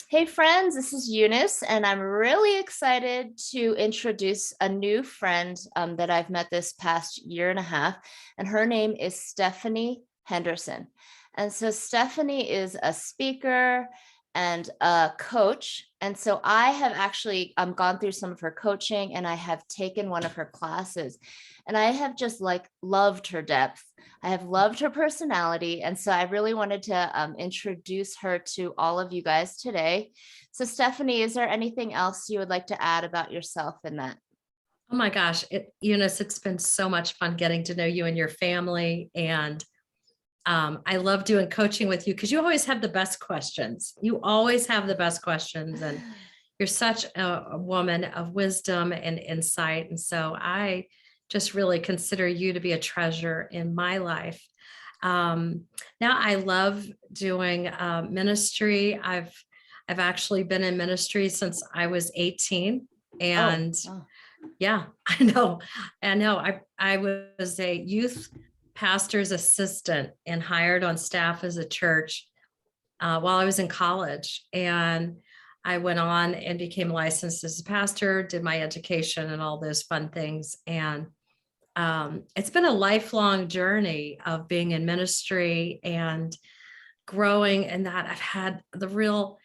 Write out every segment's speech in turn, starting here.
Hey friends, this is Eunice, and I'm really excited to introduce a new friend that I've met this past year and a half, and her name is Stephanie Henderson. And so Stephanie is a speaker and a coach. And so I have actually gone through some of her coaching and I have taken one of her classes. And I have just like loved her depth. I have loved her personality. And so I really wanted to introduce her to all of you guys today. So, Stephanie, is there anything else you would like to add about yourself in that? Oh my gosh, Eunice, it's been so much fun getting to know you and your family. And I love doing coaching with you because you always have the best questions. You always have the best questions. And you're such a woman of wisdom and insight. And so I just really consider you to be a treasure in my life. Now I love doing ministry. I've actually been in ministry since I was 18. Oh, And oh, yeah, I know. I was a youth pastor's assistant and hired on staff as a church while I was in college. And I went on and became licensed as a pastor, did my education and all those fun things. And it's been a lifelong journey of being in ministry and growing, and that I've had the real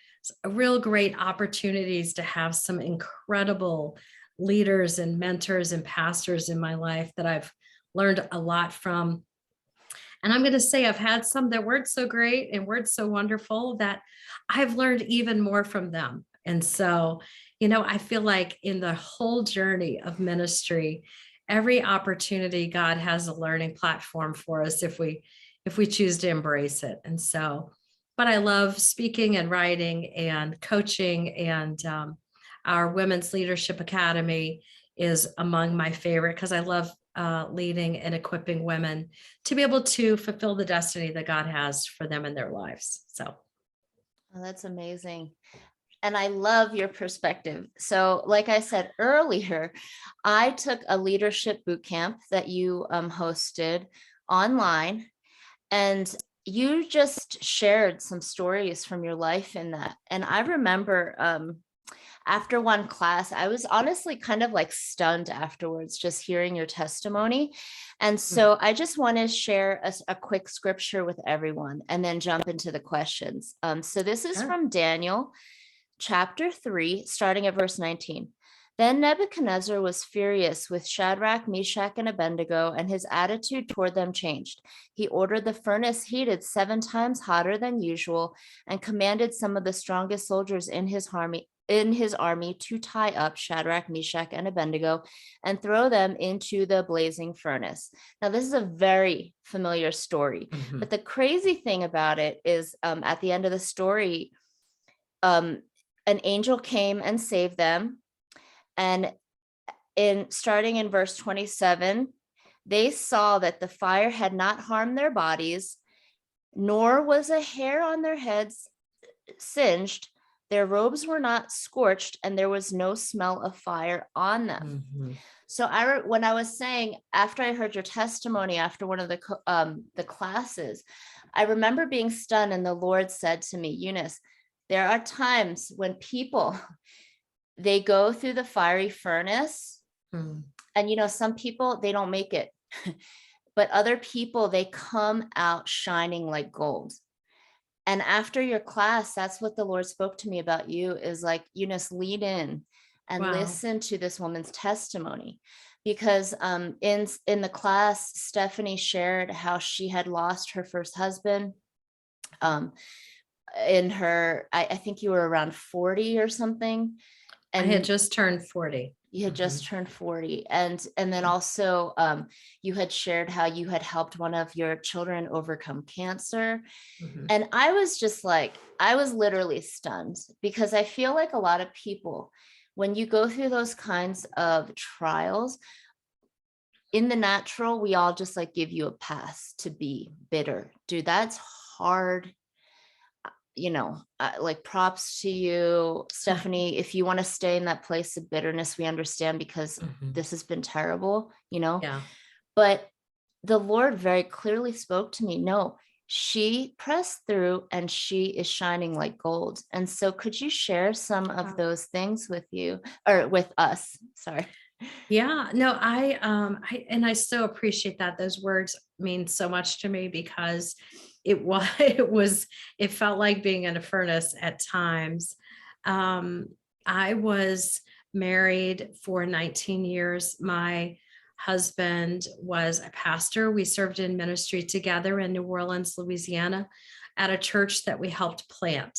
great opportunities to have some incredible leaders and mentors and pastors in my life that I've learned a lot from. And I'm going to say I've had some that weren't so great and weren't so wonderful that I've learned even more from them. And so, I feel like in the whole journey of ministry, every opportunity God has a learning platform for us if we choose to embrace it. And so, but I love speaking and writing and coaching, and our Women's Leadership Academy is among my favorite because I love leading and equipping women to be able to fulfill the destiny that God has for them in their lives. So, that's amazing. And I love your perspective. So, like I said earlier, I took a leadership boot camp that you hosted online, and you just shared some stories from your life in that. And I remember after one class, I was honestly kind of like stunned afterwards, just hearing your testimony. And so I just want to share a quick scripture with everyone and then jump into the questions. So this is sure. from Daniel chapter 3, starting at verse 19. Then Nebuchadnezzar was furious with Shadrach, Meshach, and Abednego, and his attitude toward them changed. He ordered the furnace heated 7 times hotter than usual and commanded some of the strongest soldiers in his army to tie up Shadrach, Meshach, and Abednego and throw them into the blazing furnace. Now, this is a very familiar story, Mhm. but the crazy thing about it is at the end of the story, um, an angel came and saved them. And starting in verse 27, they saw that the fire had not harmed their bodies, nor was a hair on their heads singed. Their robes were not scorched, and there was no smell of fire on them. Mhm. So when I was saying, after I heard your testimony after one of the classes, I remember being stunned, and the Lord said to me, Eunice, there are times when people they go through the fiery furnace, Mhm. and some people, they don't make it. But other people, they come out shining like gold. And after your class, that's what the Lord spoke to me about you, is like, Eunice, lead in and Wow. listen to this woman's testimony. Because in the class, Stephanie shared how she had lost her first husband. Um, I think you were around 40 or something. I had And just turned 40. you had just Mhm. turned 40, and then also you had shared how you had helped one of your children overcome cancer. Mhm. And I was just like, I was literally stunned, because I feel like a lot of people, when you go through those kinds of trials, in the natural, we all just like give you a pass to be bitter. Dude, that's hard. Like, props to you, Stephanie. If you want to stay in that place of bitterness, we understand, because Mhm. this has been terrible. Yeah. But the Lord very clearly spoke to me. No, she pressed through and she is shining like gold. And so could you share some of Wow. those things with you or with us? Sorry. Yeah, no, I so appreciate that. Those words mean so much to me because it was it felt like being in a furnace at times. Um, I was married for 19 years. My husband was a pastor. We served in ministry together in New Orleans, Louisiana, at a church that we helped plant.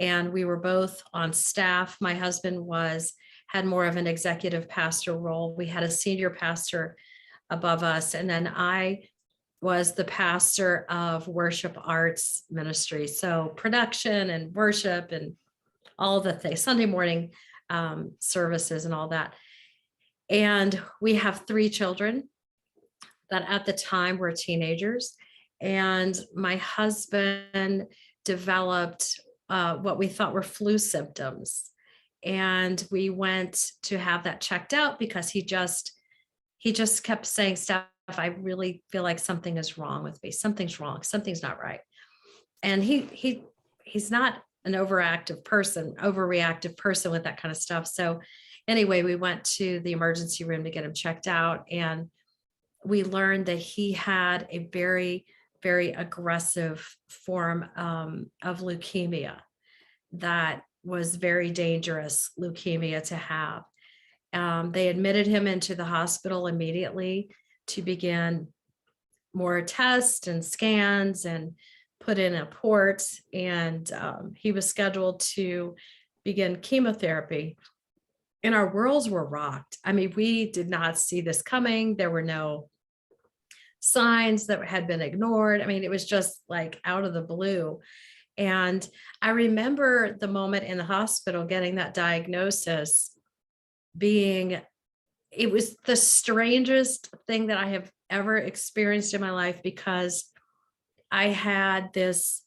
And we were both on staff. My husband was had more of an executive pastor role. We had a senior pastor above us, and then I was the pastor of worship arts ministry. So production and worship and all the things, Sunday morning services and all that. And we have 3 children that at the time were teenagers. And my husband developed what we thought were flu symptoms. And we went to have that checked out because he just kept saying, Steph, I really feel like something is wrong with me. Something's wrong. Something's not right. And he's not an overreactive person with that kind of stuff. So anyway, we went to the emergency room to get him checked out. And we learned that he had a very, very aggressive form of leukemia that was very dangerous leukemia to have. They admitted him into the hospital immediately to begin more tests and scans and put in a port. And he was scheduled to begin chemotherapy. And our worlds were rocked. I mean, we did not see this coming. There were no signs that had been ignored. I mean, it was just like out of the blue. And I remember the moment in the hospital getting that diagnosis being, it was the strangest thing that I have ever experienced in my life because I had this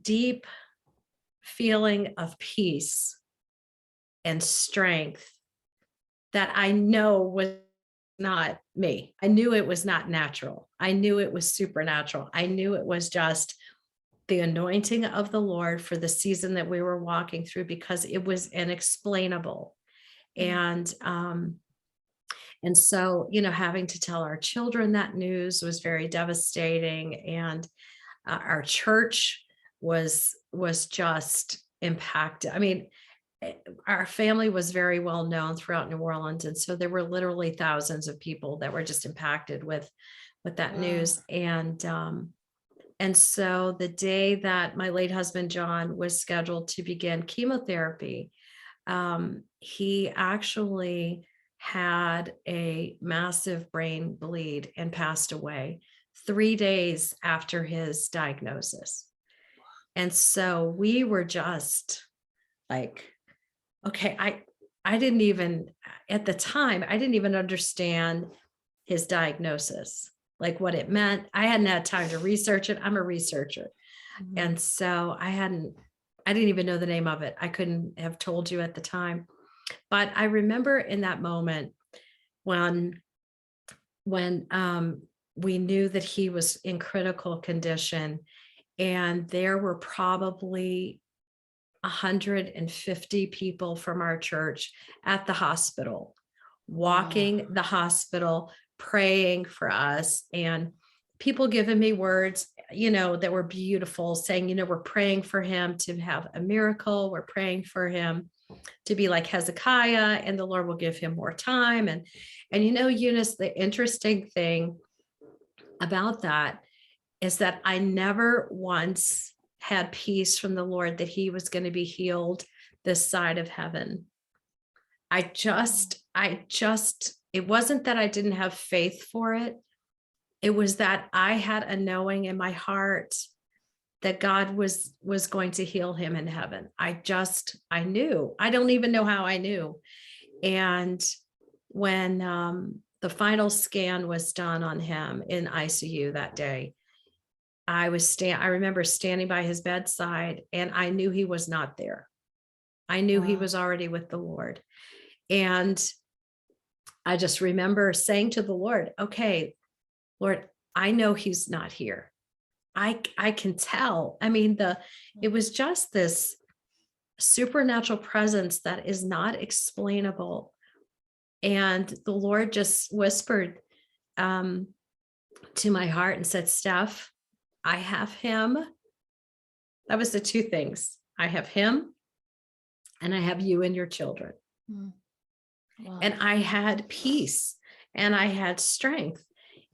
deep feeling of peace and strength that I know was not me. I knew it was not natural. I knew it was supernatural. I knew it was just the anointing of the Lord for the season that we were walking through because it was inexplainable. And so, having to tell our children that news was very devastating. And our church was just impacted. I mean, our family was very well known throughout New Orleans, and so there were literally thousands of people that were just impacted with that Wow. news. And so the day that my late husband John was scheduled to begin chemotherapy, he actually had a massive brain bleed and passed away 3 days after his diagnosis. And so we were just like, okay, I didn't even, at the time, I didn't even understand his diagnosis, like what it meant. I hadn't had time to research it. I'm a researcher. Mhm. And so I didn't even know the name of it. I couldn't have told you at the time. But I remember in that moment when we knew that he was in critical condition, and there were probably 150 people from our church at the hospital, Wow. walking the hospital, praying for us, and people giving me words, that were beautiful, saying, we're praying for him to have a miracle. We're praying for him to be like Hezekiah, and the Lord will give him more time. And Eunice, the interesting thing about that is that I never once had peace from the Lord that he was going to be healed this side of heaven. It wasn't that I didn't have faith for it. It was that I had a knowing in my heart that God was going to heal him in heaven. I knew. I don't even know how I knew. And when the final scan was done on him in ICU that day, I remember standing by his bedside, and I knew he was not there. I knew he Wow. was already with the Lord. And I just remember saying to the Lord, okay, Lord, I know he's not here. I can tell. I mean, it was just this supernatural presence that is not explainable. And the Lord just whispered um, to my heart and said, Steph, I have him. That was the two things. I have him and I have you and your children. Mm. Wow. And I had peace and I had strength.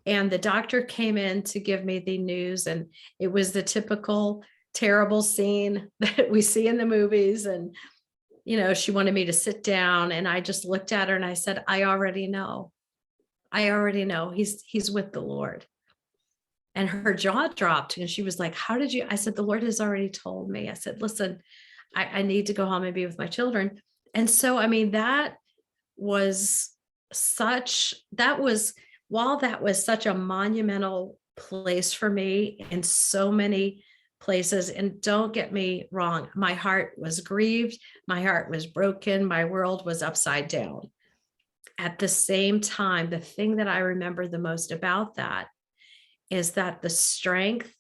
And the doctor came in to give me the news, and it was the typical terrible scene that we see in the movies. And, she wanted me to sit down, and I just looked at her and I said, I already know. I already know he's with the Lord. And her jaw dropped and she was like, how did you? I said, the Lord has already told me. I said, listen, I need to go home and be with my children. And so, I mean, while that was such a monumental place for me in so many places, and don't get me wrong, my heart was grieved, my heart was broken, my world was upside down. At the same time, the thing that I remember the most about that is that the strength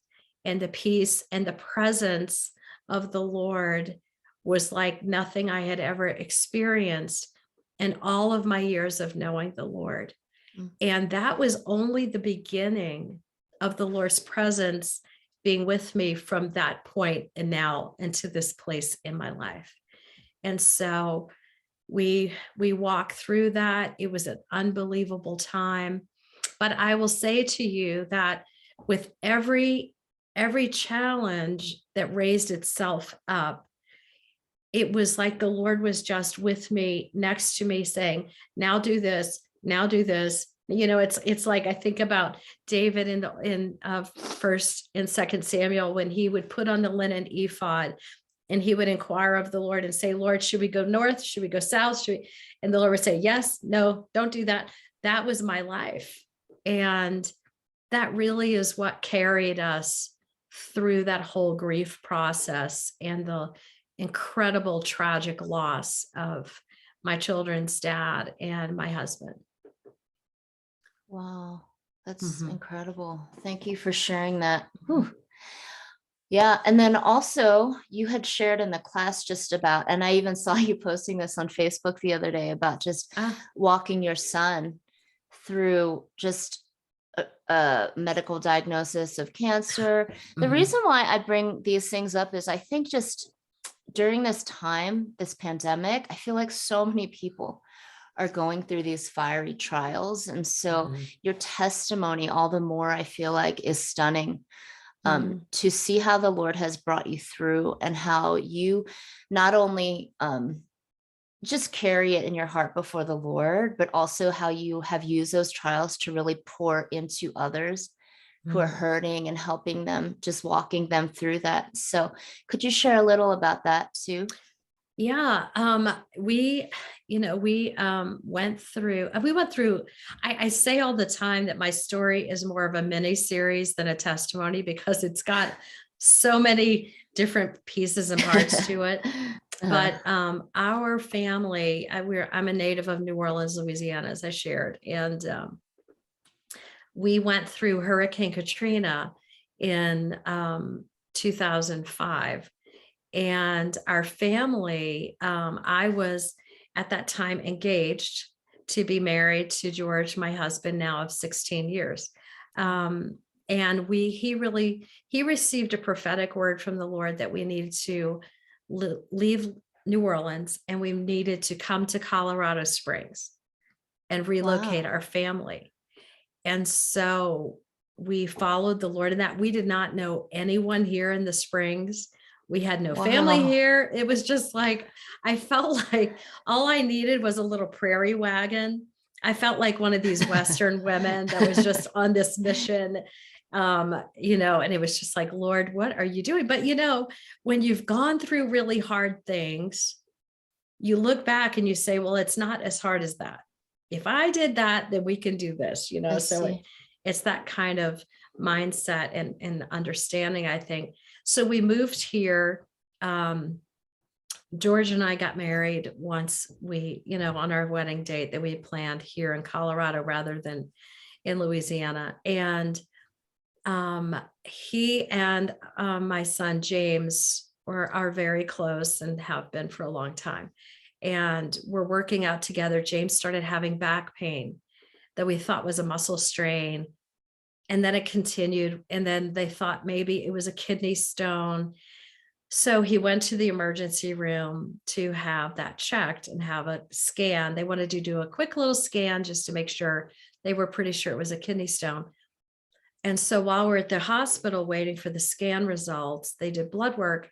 and the peace and the presence of the Lord was like nothing I had ever experienced in all of my years of knowing the Lord. Mm. And that was only the beginning of the Lord's presence being with me from that point and now into this place in my life. And so we walked through that. It was an unbelievable time. But I will say to you that with every challenge that raised itself up, it was like the Lord was just with me, next to me, saying, now do this, now do this. It's like I think about David in First and Second Samuel, when he would put on the linen ephod and he would inquire of the Lord and say, Lord, should we go north? Should we go south? And the Lord would say, yes, no, don't do that. That was my life. And that really is what carried us through that whole grief process and the incredible tragic loss of my children's dad and my husband. Wow, that's Mhm. incredible. Thank you for sharing that. Whew. Yeah. And then also you had shared in the class just about, and I even saw you posting this on Facebook the other day about just walking your son through just a medical diagnosis of cancer. The Mhm. reason why I bring these things up is I think just during this time, this pandemic, I feel like so many people are going through these fiery trials. And so Mhm. your testimony, all the more I feel like is stunning, Mhm. to see how the Lord has brought you through and how you not only just carry it in your heart before the Lord, but also how you have used those trials to really pour into others who are Mhm. hurting and helping them, just walking them through that. So could you share a little about that too? Yeah, we went through, I say all the time that my story is more of a mini series than a testimony because it's got so many different pieces and parts to it. Uh-huh. But our family, I'm a native of New Orleans, Louisiana, as I shared, and we went through Hurricane Katrina in 2005. And our family, I was at that time engaged to be married to George, my husband, now of 16 years. And he received a prophetic word from the Lord that we needed to leave New Orleans and we needed to come to Colorado Springs and relocate Wow. our family. And so we followed the Lord in that. We did not know anyone here in the Springs. We had no family Wow. here. It was just like, I felt like all I needed was a little prairie wagon. I felt like one of these Western women that was just on this mission, and it was just like, Lord, what are you doing? But when you've gone through really hard things, you look back and you say, well, it's not as hard as that. If I did that, then we can do this, I so see. it's that kind of mindset and understanding, I think. So we moved here. George and I got married once we, on our wedding date that we planned here in Colorado rather than in Louisiana. And He and my son James are very close and have been for a long time. And we're working out together. James started having back pain that we thought was a muscle strain. And then it continued. And then they thought maybe it was a kidney stone. So he went to the emergency room to have that checked and have a scan. They wanted to do a quick little scan just to make sure. They were pretty sure it was a kidney stone. And so while we're at the hospital waiting for the scan results, they did blood work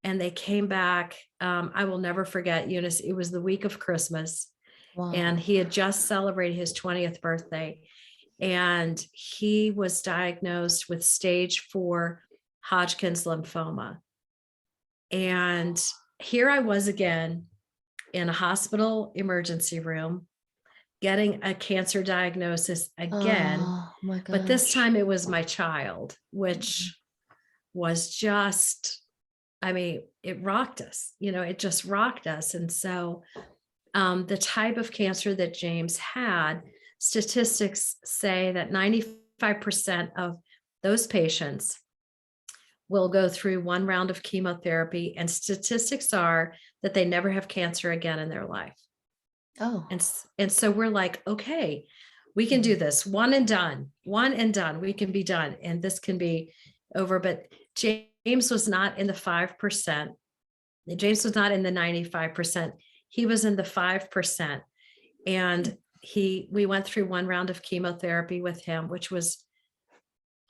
and they came back. I will never forget, Eunice, it was the week of Christmas and Wow. he had just celebrated his 20th birthday. And he was diagnosed with stage 4 Hodgkin's lymphoma. And here I was again in a hospital emergency room getting a cancer diagnosis again, Oh my but this gosh. time it was my child, which was just, I mean, it rocked us, it just rocked us. And so the type of cancer that James had, statistics say that 95% of those patients will go through one round of chemotherapy, and statistics are that they never have cancer again in their life. Oh. And so we're like, okay, we can do this, one and done, we can be done, and this can be over. But James was not in the 5%. James was not in the 95%. He was in the 5%. And we went through one round of chemotherapy with him, which was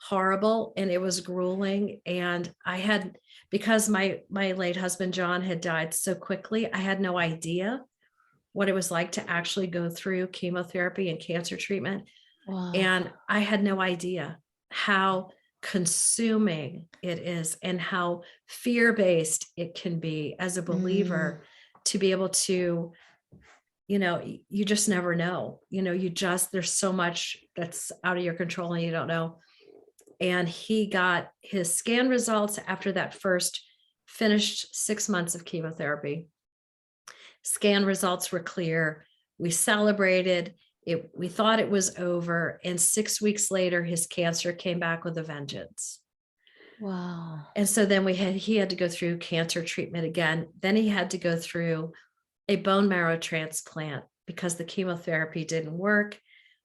horrible and it was grueling. And I had, because my late husband John had died so quickly, I had no idea what it was like to actually go through chemotherapy and cancer treatment. Wow. And I had no idea how consuming it is and how fear-based it can be as a believer to be able to, you just never know, there's so much that's out of your control and you don't know. And he got his scan results after that first finished 6 months of chemotherapy. Scan results were clear. We celebrated it. We thought it was over. And 6 weeks later, his cancer came back with a vengeance. Wow. And so then he had to go through cancer treatment again. Then he had to go through a bone marrow transplant because the chemotherapy didn't work,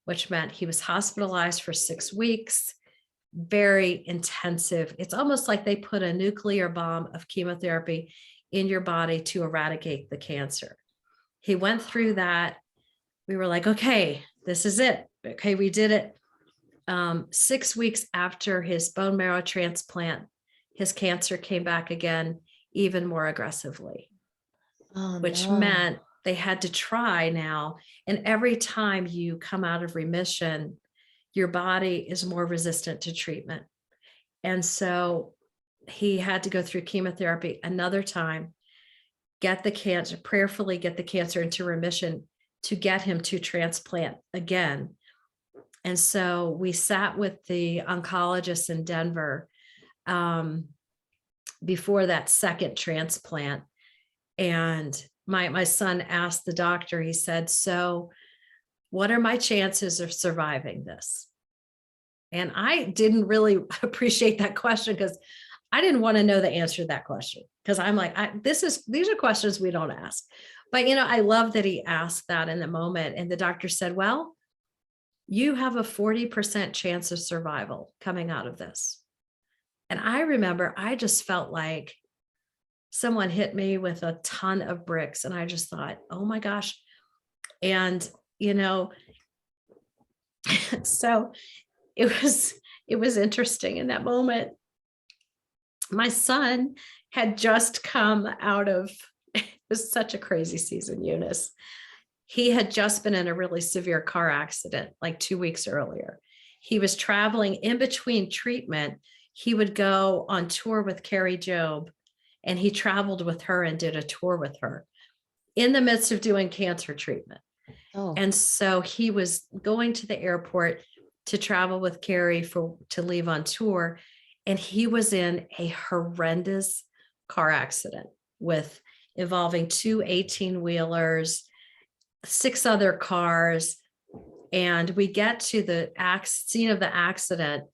which meant he was hospitalized for 6 weeks. Very intensive. It's almost like they put a nuclear bomb of chemotherapy in your body to eradicate the cancer. He went through that. We were like, okay, this is it. Okay, we did it. 6 weeks after his bone marrow transplant, his cancer came back again, even more aggressively, Oh which no. meant they had to try now. And every time you come out of remission, your body is more resistant to treatment. And so he had to go through chemotherapy another time, prayerfully get the cancer into remission to get him to transplant again. And so we sat with the oncologist in Denver before that second transplant. And my son asked the doctor, he said, so what are my chances of surviving this? And I didn't really appreciate that question because I didn't want to know the answer to that question because I'm like, these are questions we don't ask. But, I love that he asked that in the moment. And the doctor said, well, you have a 40% chance of survival coming out of this. And I remember I just felt like someone hit me with a ton of bricks. And I just thought, oh my gosh. And, so it was interesting in that moment. My son had just come out of, it was such a crazy season, Eunice. He had just been in a really severe car accident like 2 weeks earlier. He was traveling in between treatment. He would go on tour with Carrie Job, and he traveled with her and did a tour with her in the midst of doing cancer treatment. Oh. And so he was going to the airport to travel with Carrie to leave on tour. And he was in a horrendous car accident involving 2 18-wheelers, 6 other cars. And we get to the scene of the accident,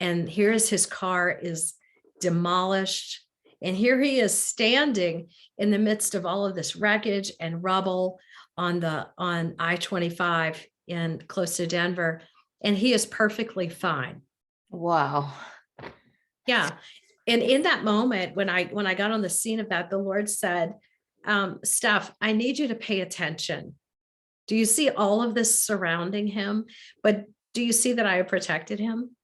And here's his car is demolished. And here he is standing in the midst of all of this wreckage and rubble on I-25 in close to Denver. And he is perfectly fine. Wow. Yeah. And in that moment, when I got on the scene of that, the Lord said, Steph, I need you to pay attention. Do you see all of this surrounding him? But do you see that I have protected him?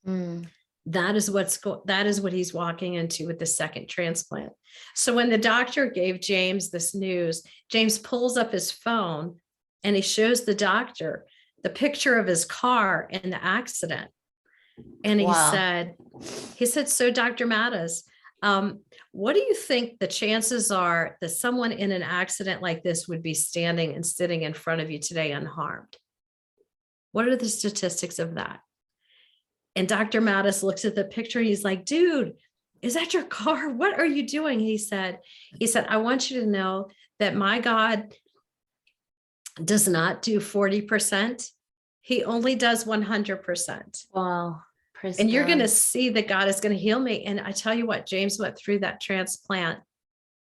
Mm. That is what he's walking into with the second transplant. So when the doctor gave James this news, James pulls up his phone and he shows the doctor the picture of his car in the accident. And he Wow. said, so Dr. Mattis, what do you think the chances are that someone in an accident like this would be standing and sitting in front of you today unharmed? What are the statistics of that? And Dr. Mattis looks at the picture. He's like, dude, is that your car? What are you doing? He said, I want you to know that my God does not do 40%. He only does 100%. Wow. Praise And you're God. going to see that God is going to heal me. And I tell you what, James went through that transplant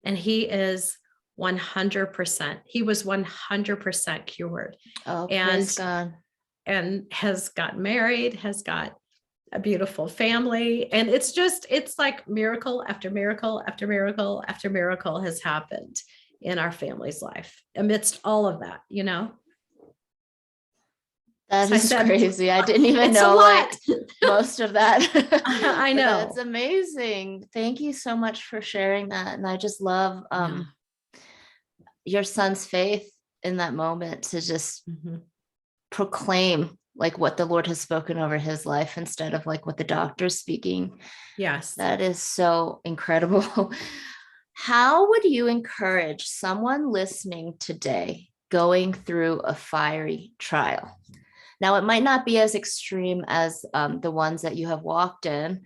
and he is 100%. He was 100% cured. Oh, praise God. And has got married, has got a beautiful family. And it's like miracle after miracle after miracle after miracle has happened in our family's life amidst all of that, you know? That So is crazy. I didn't even it's know like most of that. I But know. that's amazing. Thank you so much for sharing that. And I just love your son's faith in that moment to just proclaim like what the Lord has spoken over his life instead of like what the doctor's speaking. Yes. That is so incredible. How would you encourage someone listening today going through a fiery trial? Now, it might not be as extreme as the ones that you have walked in,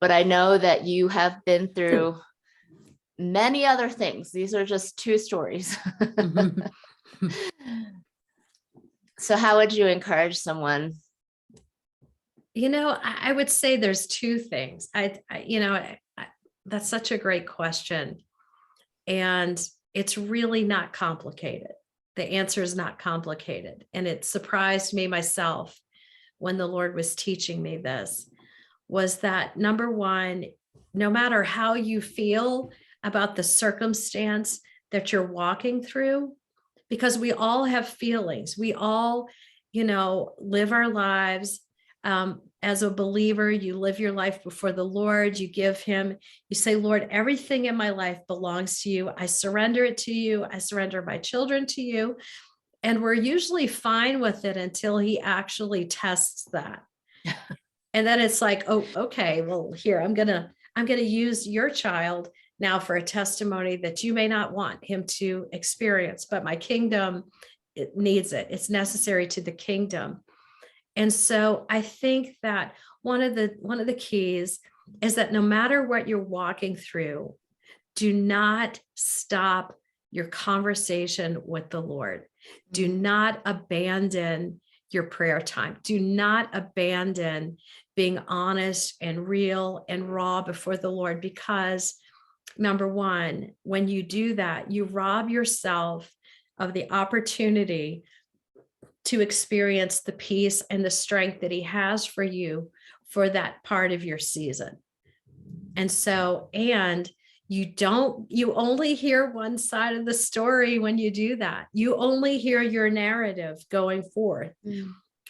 but I know that you have been through many other things. These are just two stories. So how would you encourage someone? You know, I would say there's two things. That's such a great question. And it's really not complicated. The answer is not complicated. And it surprised me myself when the Lord was teaching me this, was that number one, no matter how you feel about the circumstance that you're walking through, because we all have feelings, we all, live our lives. As a believer, you live your life before the Lord, you say, Lord, everything in my life belongs to you. I surrender it to you. I surrender my children to you. And we're usually fine with it until he actually tests that. And then it's like, oh, okay, well, here, I'm going to use your child now for a testimony that you may not want him to experience, but my kingdom, it needs it. It's necessary to the kingdom. And so I think that one of the keys is that no matter what you're walking through, do not stop your conversation with the Lord. Do not abandon your prayer time. Do not abandon being honest and real and raw before the Lord, because number one, when you do that, you rob yourself of the opportunity to experience the peace and the strength that he has for you for that part of your season. And so, you only hear one side of the story when you do that. You only hear your narrative going forth.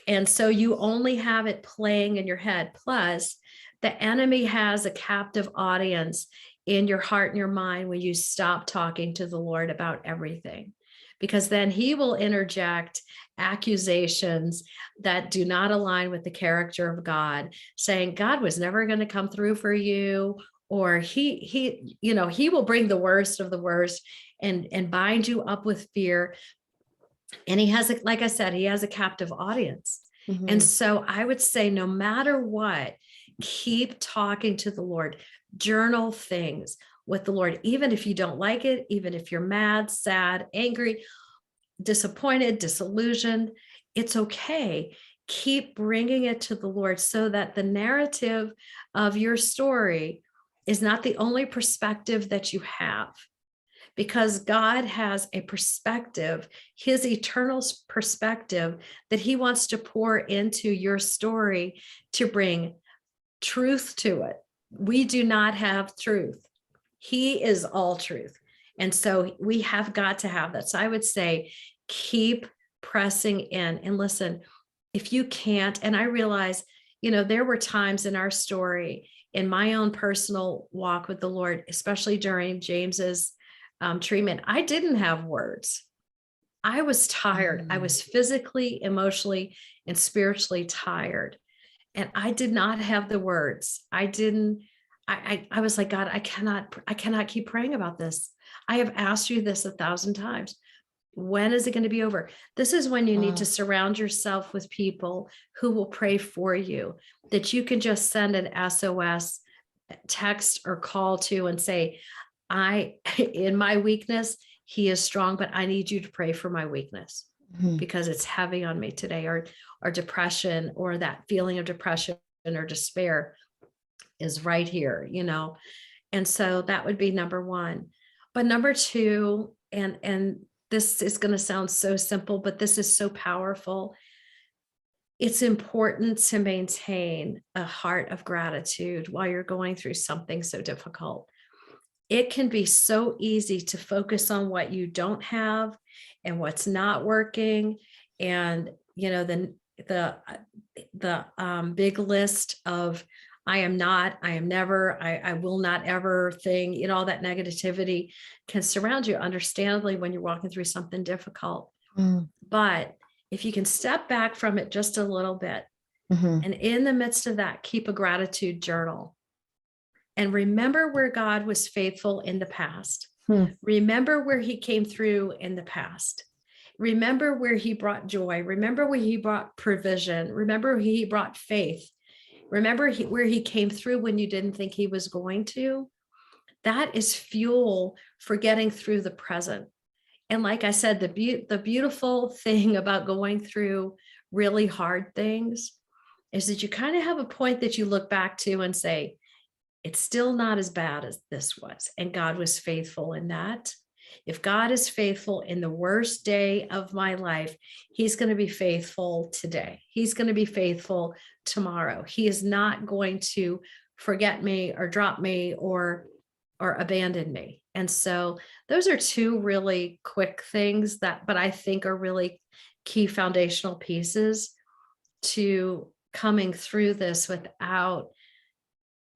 And so you only have it playing in your head. Plus, the enemy has a captive audience in your heart and your mind when you stop talking to the Lord about everything, because then he will interject accusations that do not align with the character of God, saying God was never going to come through for you, or he will bring the worst of the worst and bind you up with fear. And he has, like I said, he has a captive audience. And so I would say, no matter what, keep talking to the Lord, journal things with the Lord, even if you don't like it, even if you're mad, sad, angry, disappointed, disillusioned, it's okay. keep bringing it to the Lord so that the narrative of your story is not the only perspective that you have, because God has a perspective, his eternal perspective, that he wants to pour into your story to bring truth to it. We do not have truth. He is all truth. And so we have got to have that. So I would say, keep pressing in and listen. If you can't, and I realize, there were times in our story, in my own personal walk with the Lord, especially during James's treatment, I didn't have words. I was tired. I was physically, emotionally, and spiritually tired. And I did not have the words. I was like, God, I cannot keep praying about this. I have asked you this 1,000 times. When is it going to be over? This is when you need to surround yourself with people who will pray for you, that you can just send an SOS text or call to and say, in my weakness, he is strong, but I need you to pray for my weakness because it's heavy on me today, or depression, or that feeling of depression or despair is right here, And so that would be number one. But number two, and this is going to sound so simple, but this is so powerful. It's important to maintain a heart of gratitude while you're going through something so difficult. It can be so easy to focus on what you don't have and what's not working. And, the big list of I am not, I am never, I will not ever thing, all that negativity can surround you, understandably, when you're walking through something difficult. But if you can step back from it just a little bit, and in the midst of that, keep a gratitude journal. And remember where God was faithful in the past. Remember where he came through in the past. Remember where he brought joy. Remember where he brought provision. Remember where he brought faith. Remember where he came through when you didn't think he was going to. That is fuel for getting through the present. And like I said, the beautiful thing about going through really hard things is that you kind of have a point that you look back to and say, it's still not as bad as this was. And God was faithful in that. If God is faithful in the worst day of my life, he's going to be faithful today. He's going to be faithful tomorrow. He is not going to forget me or drop me or abandon me. And so those are two really quick things but I think are really key foundational pieces to coming through this without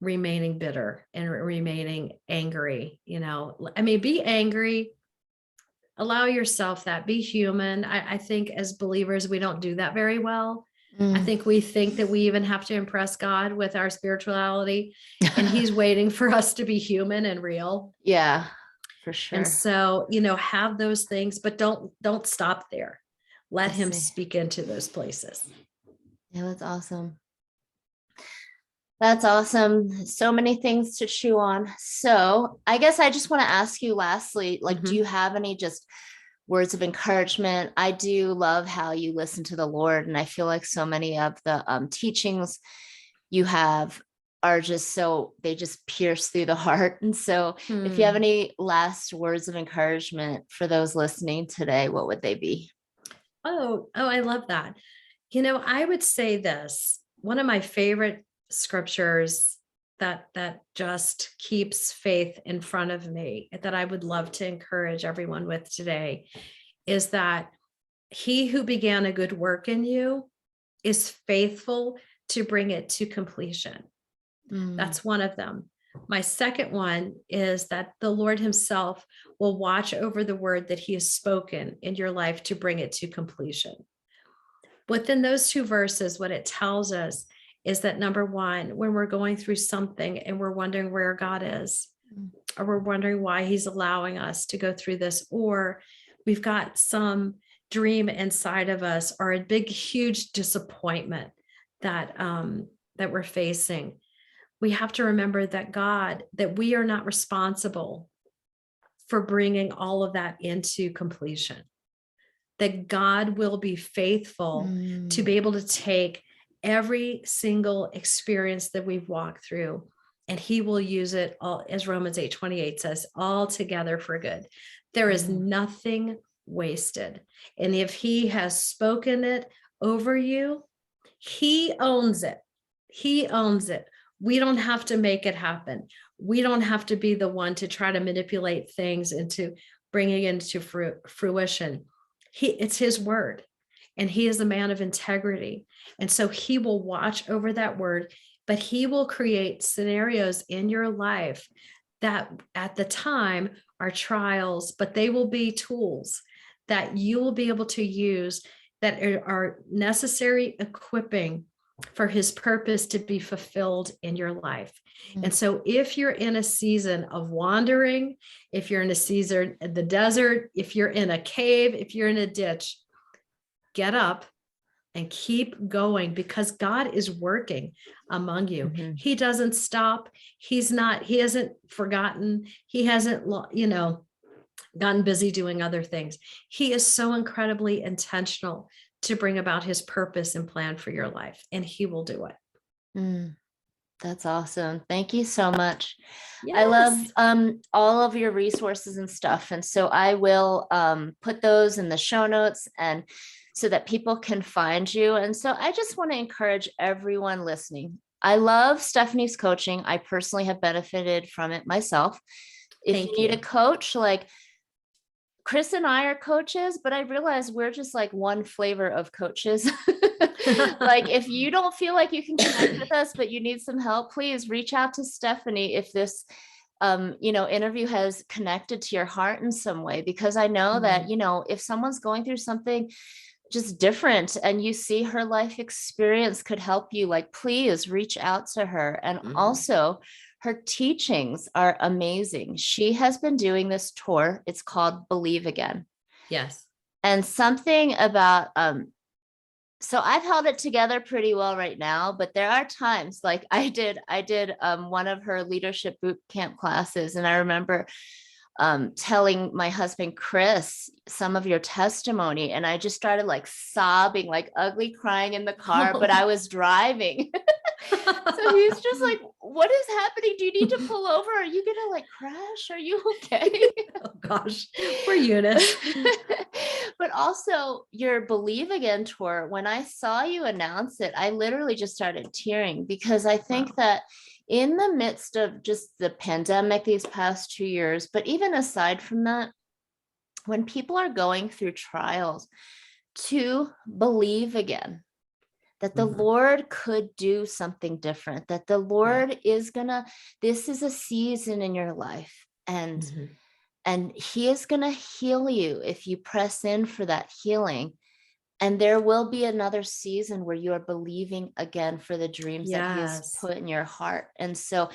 remaining bitter and remaining angry. Be angry, allow yourself that, be human. I think as believers, we don't do that very well. I think we think that we even have to impress God with our spirituality, and he's waiting for us to be human and real. Yeah, for sure. And so, have those things, but don't stop there. Let him speak into those places. Yeah, that's awesome. That's awesome. So many things to chew on. So I guess I just want to ask you lastly, do you have any just words of encouragement? I do love how you listen to the Lord. And I feel like so many of the teachings you have are they just pierce through the heart. And so if you have any last words of encouragement for those listening today, what would they be? Oh, I love that. I would say this, one of my favorite scriptures that just keeps faith in front of me, that I would love to encourage everyone with today, is that he who began a good work in you is faithful to bring it to completion. That's one of them. My second one is that the Lord himself will watch over the word that he has spoken in your life to bring it to completion. Within those two verses, what it tells us is that, number one, when we're going through something and we're wondering where God is, or we're wondering why he's allowing us to go through this, or we've got some dream inside of us, or a big, huge disappointment that we're facing, we have to remember that we are not responsible for bringing all of that into completion. that God will be faithful to Mm. be able to take every single experience that we've walked through, and he will use it all, as Romans 8:28 says, all together for good. There is Mm. nothing wasted. And if he has spoken it over you, he owns it. He owns it. We don't have to make it happen. We don't have to be the one to try to manipulate things into bringing it into fruition. It's his word, and he is a man of integrity. And so he will watch over that word, but he will create scenarios in your life that at the time are trials, but they will be tools that you will be able to use that are necessary equipping for his purpose to be fulfilled in your life. And Mm. so if you're in a season of wandering, if you're in a season in the desert, if you're in a cave, if you're in a ditch, get up and keep going, because God is working among you. Mhm. He doesn't stop. He hasn't forgotten. He hasn't, gotten busy doing other things. He is so incredibly intentional to bring about his purpose and plan for your life, and he will do it. Mm. That's awesome. Thank you so much. I love Yes. all of your resources and stuff. And so I will put those in the show notes and so that people can find you. And so I just want to encourage everyone listening. I love Stephanie's coaching. I personally have benefited from it myself. If you Thank need a you. coach, like Chris and I are coaches, but I realize we're just like one flavor of coaches. Like if you don't feel like you can connect with us, but you need some help, please reach out to Stephanie if this interview has connected to your heart in some way, because I know that, if someone's going through something just different and you see her life experience could help you, like please reach out to her. And Mhm. also her teachings are amazing. She has been doing this tour. It's called Believe Again. Yes. And something about so I've held it together pretty well right now, but there are times like I did one of her leadership boot camp classes, and I remember telling my husband Chris some of your testimony, and I just started like sobbing, like ugly crying in the car, but I was driving. So he's just like, what is happening? Do you need to pull over? Are you gonna like crash? Are you okay? Oh gosh, poor Eunice. But also your Believe Again tour, when I saw you announce it, I literally just started tearing, because I think Wow. that in the midst of just the pandemic these past 2 years, but even aside from that, when people are going through trials, to believe again that the Mhm. Lord could do something different, that the Right. Lord is gonna, this is a season in your life, Mhm. and he is gonna heal you if you press in for that healing. And there will be another season where you are believing again for the dreams that he has Yes. put in your heart. And so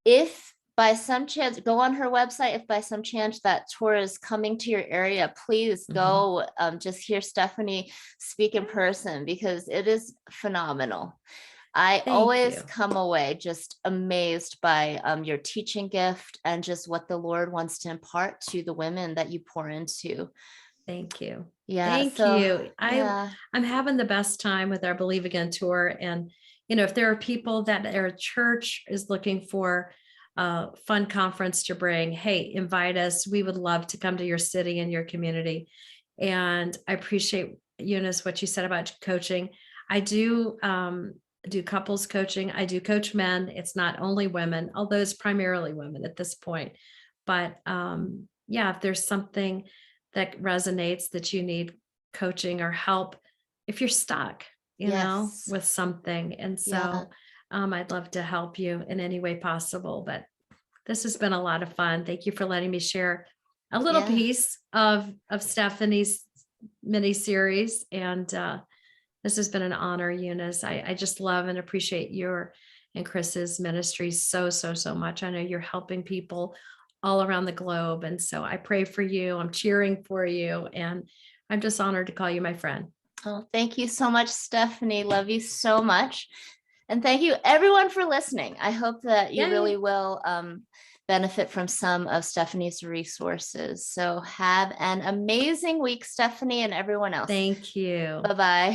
if by some chance, go on her website. If by some chance that tour is coming to your area, please Mhm. go just hear Stephanie speak in person, because it is phenomenal. I Thank always you. come away just amazed by your teaching gift and just what the Lord wants to impart to the women that you pour into. Thank you. Yeah. Thank So, you. yeah. I'm having the best time with our Believe Again tour. And, if there are people that our church is looking for a fun conference to bring, hey, invite us. We would love to come to your city and your community. And I appreciate, Eunice, what you said about coaching. I do couples coaching. I do coach men. It's not only women, although it's primarily women at this point. But yeah, if there's something that resonates that you need coaching or help, if you're stuck, Yes. with something. And Yeah. so I'd love to help you in any way possible. But this has been a lot of fun. Thank you for letting me share a little Yeah. piece of Stephanie's mini series. And this has been an honor, Eunice. I just love and appreciate your and Chris's ministry so, so, so much. I know you're helping people all around the globe. And so I pray for you. I'm cheering for you. And I'm just honored to call you my friend. Oh, thank you so much, Stephanie. Love you so much. And thank you everyone for listening. I hope that you Yay. really will benefit from some of Stephanie's resources. So have an amazing week, Stephanie, and everyone else. Thank you. Bye-bye.